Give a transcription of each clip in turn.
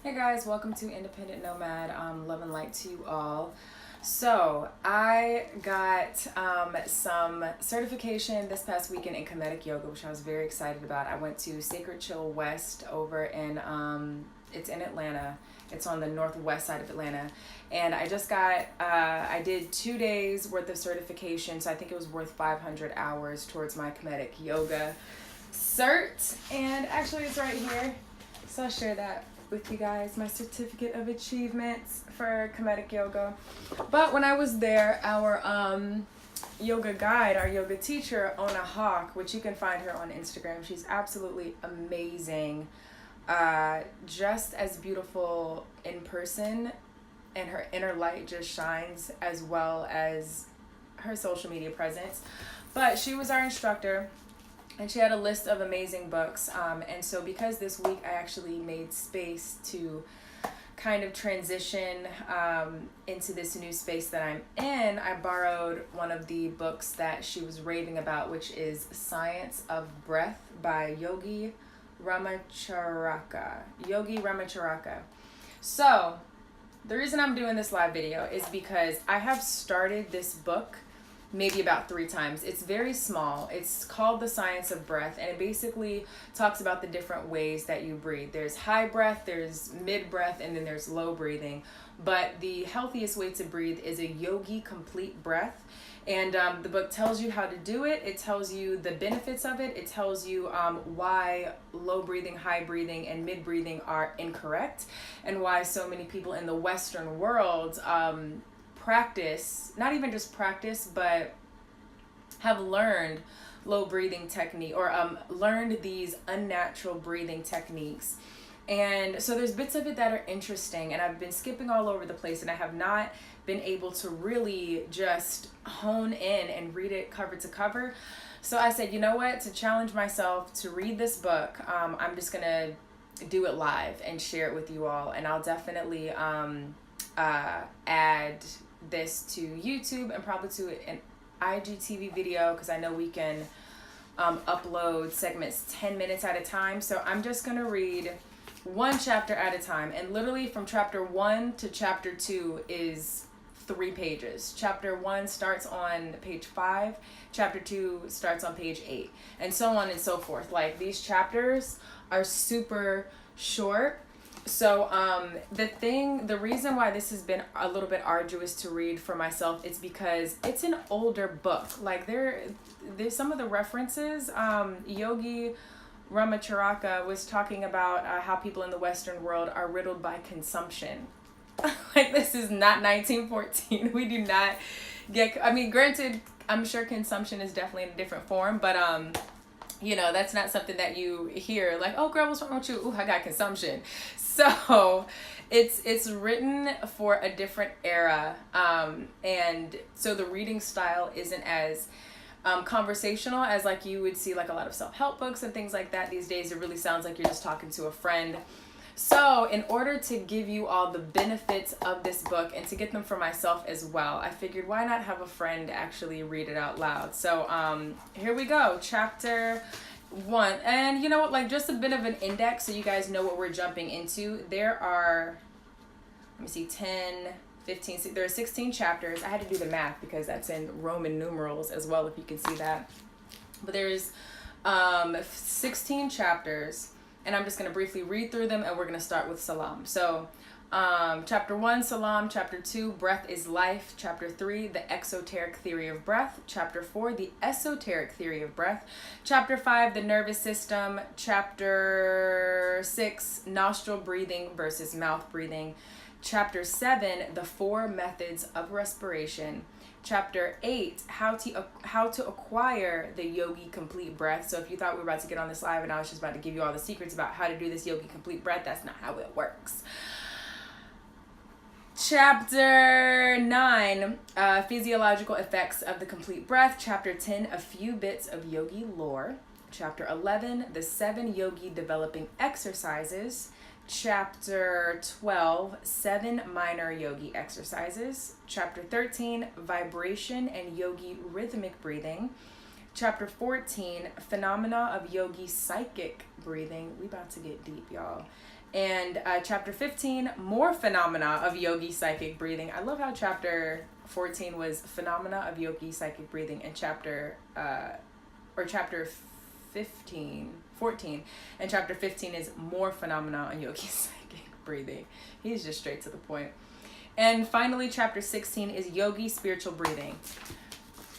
Hey guys, welcome to Independent Nomad. Love and light to you all. So I got some certification this past weekend in Comedic Yoga, which I was very excited about. I went to Sacred Chill West over in it's in Atlanta. It's on the northwest side of Atlanta, and I just got I did 2 days worth of certification, so I think it was worth 500 hours towards my Comedic Yoga cert. And actually, it's right here, so I'll share that with you guys, my certificate of achievements for Comedic Yoga. But when I was there, our yoga guide, our yoga teacher, Ona Hawk, which you can find her on Instagram, she's absolutely amazing, just as beautiful in person, and her inner light just shines, as well as her social media presence. But she was our instructor, and she had a list of amazing books. And so because this week I actually made space to kind of transition into this new space that I'm in, I borrowed one of the books that she was raving about, which is Science of Breath by Yogi Ramacharaka. Yogi Ramacharaka. So the reason I'm doing this live video is because I have started this book maybe about 3 times. It's very small. It's called The Science of Breath, and it basically talks about the different ways that you breathe. There's high breath, there's mid breath, and then there's low breathing. But the healthiest way to breathe is a yogi complete breath. And the book tells you how to do it. It tells you the benefits of it. It tells you why low breathing, high breathing, and mid breathing are incorrect, and why so many people in the Western world practice, not even just practice, but have learned low breathing technique, or learned these unnatural breathing techniques. And so there's bits of it that are interesting, and I've been skipping all over the place, and I have not been able to really just hone in and read it cover to cover. So I said, you know what, to challenge myself to read this book, I'm just gonna do it live and share it with you all. And I'll definitely add this to YouTube and probably to an IGTV video, because I know we can upload segments 10 minutes at a time. So I'm just going to read one chapter at a time, and literally from chapter 1 to chapter 2 is 3 pages. Chapter 1 starts on page 5, chapter 2 starts on page 8, and so on and so forth. Like, these chapters are super short. So the reason why this has been a little bit arduous to read for myself is because it's an older book. Like, there's some of the references. Yogi Ramacharaka was talking about how people in the Western world are riddled by consumption. Like, this is not 1914. We do not get, I mean, granted, I'm sure consumption is definitely in a different form, but you know, that's not something that you hear like, oh girl, what's wrong with you? Ooh, I got consumption. So it's written for a different era. And so the reading style isn't as conversational as like you would see like a lot of self-help books and things like that these days. It really sounds like you're just talking to a friend. So in order to give you all the benefits of this book and to get them for myself as well, I figured, why not have a friend actually read it out loud? So here we go, chapter 1. And you know what, like, just a bit of an index so you guys know what we're jumping into. There are, let me see, 10, 15, there are 16 chapters. I had to do the math because that's in Roman numerals as well, if you can see that. But there's 16 chapters. And I'm just going to briefly read through them, and we're going to start with Salam. So chapter 1, Salam. Chapter 2, Breath is Life. Chapter 3, The Exoteric Theory of Breath. Chapter 4, The Esoteric Theory of Breath. Chapter 5, The Nervous System. Chapter 6, Nostril Breathing versus Mouth Breathing. Chapter 7, The 4 Methods of Respiration. Chapter 8, how to acquire the yogi complete breath. So if you thought we were about to get on this live and I was just about to give you all the secrets about how to do this yogi complete breath, that's not how it works. Chapter 9, physiological effects of the complete breath. Chapter 10, a few bits of yogi lore. Chapter 11, the 7 yogi developing exercises. Chapter 12, 7 minor yogi exercises. Chapter 13, vibration and yogi rhythmic breathing. Chapter 14, phenomena of yogi psychic breathing. We about to get deep, y'all. And chapter 15, more phenomena of yogi psychic breathing. I love how chapter 14 was phenomena of yogi psychic breathing, and chapter 14, and chapter 15 is more phenomena on yogi psychic breathing. He's just straight to the point. And finally, chapter 16 is yogi spiritual breathing.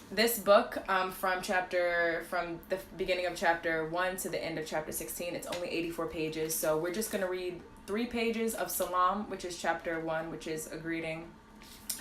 This book, from the beginning of chapter 1 to the end of chapter 16, it's only 84 pages. So we're just going to read 3 pages of Salam, which is chapter 1, which is a greeting.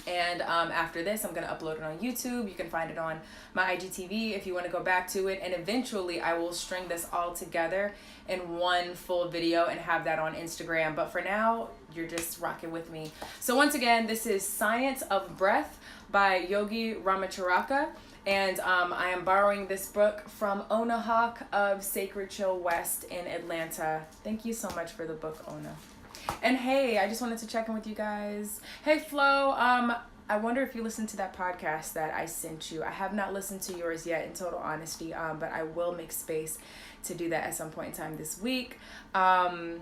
And after this, I'm going to upload it on YouTube. You can find it on my IGTV if you want to go back to it. And eventually, I will string this all together in one full video and have that on Instagram. But for now, you're just rocking with me. So once again, this is Science of Breath by Yogi Ramacharaka. And I am borrowing this book from Ona Hawk of Sacred Chill West in Atlanta. Thank you so much for the book, Ona. And hey, I just wanted to check in with you guys. Hey, Flo, I wonder if you listened to that podcast that I sent you. I have not listened to yours yet, in total honesty, but I will make space to do that at some point in time this week. There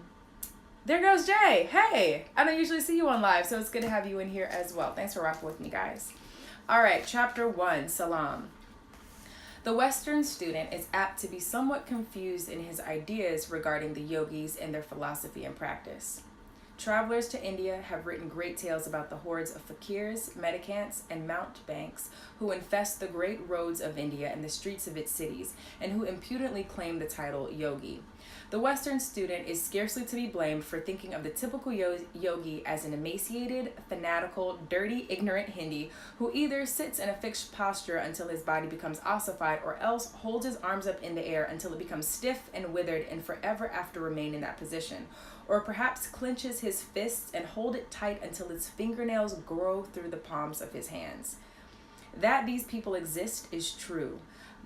goes Jay. Hey, I don't usually see you on live, so it's good to have you in here as well. Thanks for rocking with me, guys. All right, chapter 1, Salam. The Western student is apt to be somewhat confused in his ideas regarding the yogis and their philosophy and practice. Travelers to India have written great tales about the hordes of fakirs, mendicants, and mountebanks who infest the great roads of India and the streets of its cities, and who impudently claim the title yogi. The Western student is scarcely to be blamed for thinking of the typical yogi as an emaciated, fanatical, dirty, ignorant Hindi who either sits in a fixed posture until his body becomes ossified, or else holds his arms up in the air until it becomes stiff and withered and forever after remain in that position, or perhaps clenches his fists and hold it tight until his fingernails grow through the palms of his hands. That these people exist is true,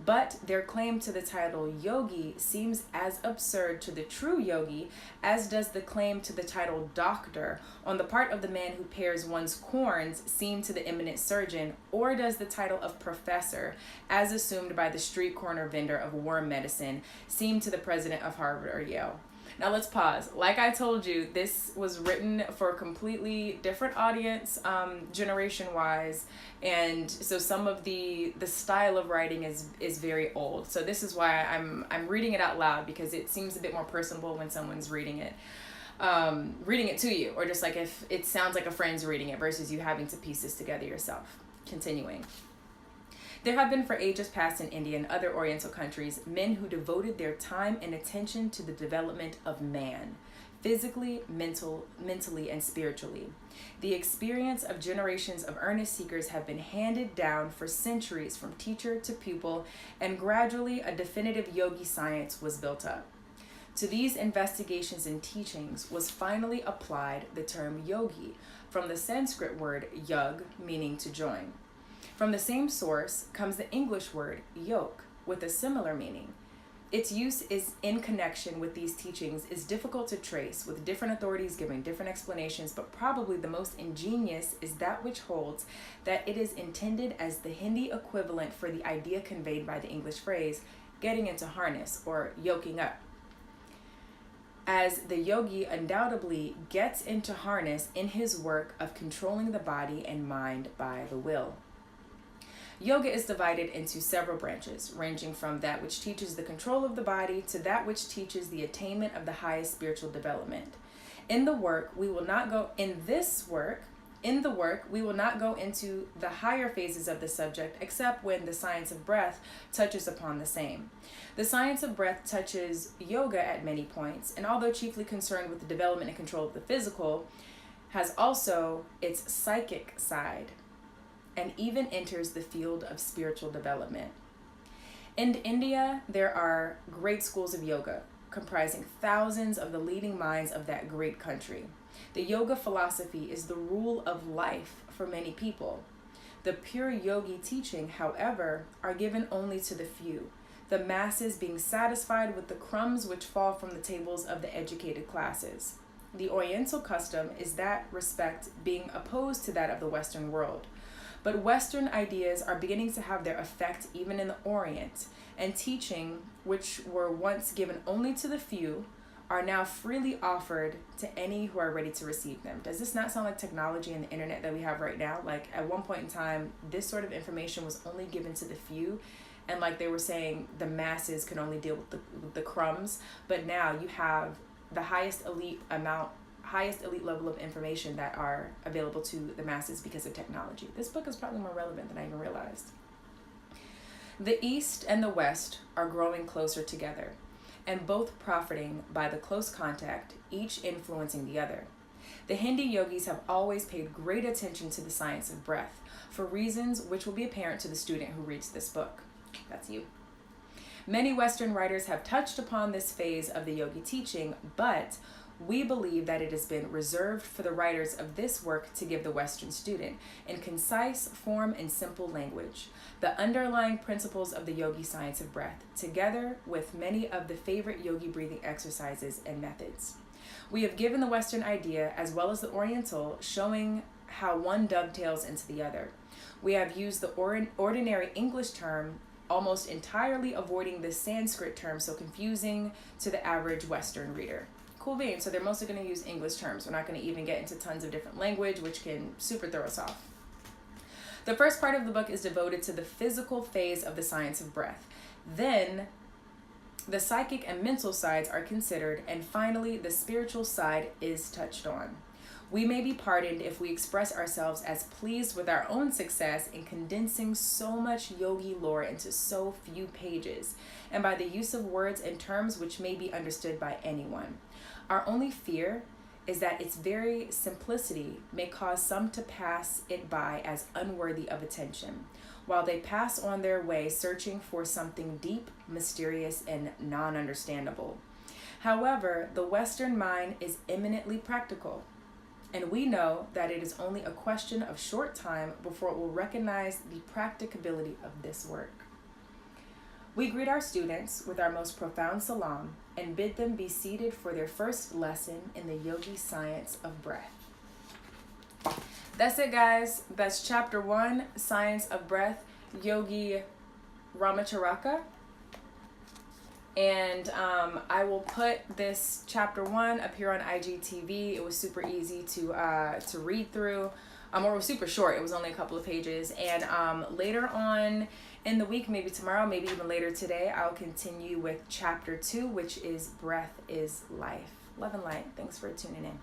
but their claim to the title yogi seems as absurd to the true yogi as does the claim to the title doctor on the part of the man who pares one's corns seem to the eminent surgeon, or does the title of professor, as assumed by the street corner vendor of worm medicine, seem to the president of Harvard or Yale. Now let's pause. Like I told you, this was written for a completely different audience, generation-wise, and so some of the style of writing is very old. So this is why I'm reading it out loud, because it seems a bit more personable when someone's reading it to you, or just like if it sounds like a friend's reading it versus you having to piece this together yourself. Continuing. There have been for ages past in India and other Oriental countries men who devoted their time and attention to the development of man, physically, mentally, and spiritually. The experience of generations of earnest seekers have been handed down for centuries from teacher to pupil, and gradually a definitive yogi science was built up. To these investigations and teachings was finally applied the term yogi, from the Sanskrit word yug, meaning to join. From the same source comes the English word yoke, with a similar meaning. Its use is in connection with these teachings is difficult to trace, with different authorities giving different explanations, but probably the most ingenious is that which holds that it is intended as the Hindi equivalent for the idea conveyed by the English phrase, getting into harness or yoking up. As the yogi undoubtedly gets into harness in his work of controlling the body and mind by the will. Yoga is divided into several branches, ranging from that which teaches the control of the body to that which teaches the attainment of the highest spiritual development. In the work, we will not go into the higher phases of the subject, except when the science of breath touches upon the same. The science of breath touches yoga at many points, and although chiefly concerned with the development and control of the physical, has also its psychic side, and even enters the field of spiritual development. In India, there are great schools of yoga, comprising thousands of the leading minds of that great country. The yoga philosophy is the rule of life for many people. The pure yogi teaching, however, are given only to the few, the masses being satisfied with the crumbs which fall from the tables of the educated classes. The Oriental custom is that respect being opposed to that of the Western world. But Western ideas are beginning to have their effect even in the Orient, and teaching, which were once given only to the few, are now freely offered to any who are ready to receive them. Does this not sound like technology and the internet that we have right now? Like at one point in time, this sort of information was only given to the few, and like they were saying, the masses could only deal with the crumbs. But now you have the highest elite level of information that are available to the masses because of technology. This book is probably more relevant than I even realized. The East and the West are growing closer together, and both profiting by the close contact, each influencing the other. The Hindi yogis have always paid great attention to the science of breath, for reasons which will be apparent to the student who reads this book. That's you. Many Western writers have touched upon this phase of the yogi teaching, but we believe that it has been reserved for the writers of this work to give the Western student, in concise form and simple language, the underlying principles of the yogi science of breath, together with many of the favorite yogi breathing exercises and methods. We have given the Western idea as well as the Oriental, showing how one dovetails into the other. We have used the ordinary English term, almost entirely avoiding the Sanskrit term so confusing to the average Western reader. Cool beans. So they're mostly going to use English terms. We're not going to even get into tons of different language, which can super throw us off. The first part of the book is devoted to the physical phase of the science of breath. Then the psychic and mental sides are considered, and finally the spiritual side is touched on. We may be pardoned if we express ourselves as pleased with our own success in condensing so much yogi lore into so few pages, and by the use of words and terms which may be understood by anyone. Our only fear is that its very simplicity may cause some to pass it by as unworthy of attention, while they pass on their way searching for something deep, mysterious, and non-understandable. However, the Western mind is eminently practical, and we know that it is only a question of short time before it will recognize the practicability of this work. We greet our students with our most profound salam and bid them be seated for their first lesson in the yogi science of breath. That's it, guys. That's chapter 1, Science of Breath, Yogi Ramacharaka. And I will put this chapter 1 up here on IGTV. It was super easy to read through. Or it was super short. It was only a couple of pages. And later on in the week, maybe tomorrow, maybe even later today, I'll continue with chapter 2, which is Breath is Life. Love and light. Thanks for tuning in.